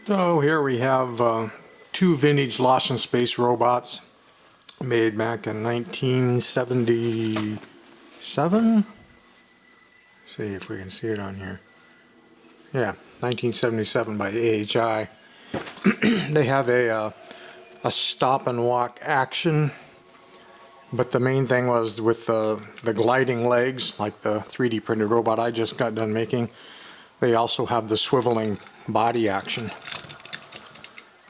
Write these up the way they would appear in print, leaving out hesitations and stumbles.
So here we have two vintage Lost in Space robots made back in 1977. See if we can see it on here. Yeah, 1977 by AHI. They have a stop and walk action, but the main thing was with the gliding legs, like the 3D printed robot I just got done making. They also have the swiveling body action.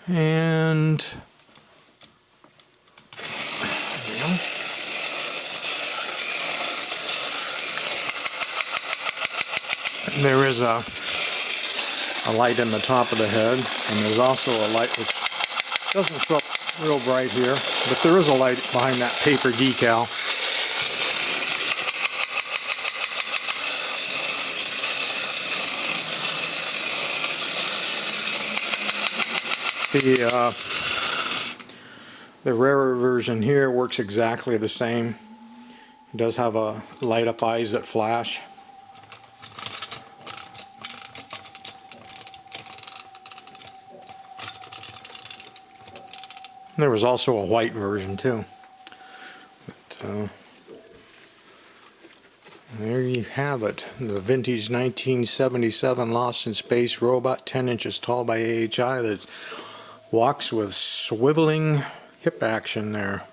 And there is a light in the top of the head, and there's also a light which doesn't show up real bright here, but there is a light behind that paper decal. The rarer version here works exactly the same. It does have a light up eyes that flash. There was also a white version too. But, there you have it, the vintage 1977 Lost in Space robot, 10 inches tall by AHI, that walks with swiveling hip action there.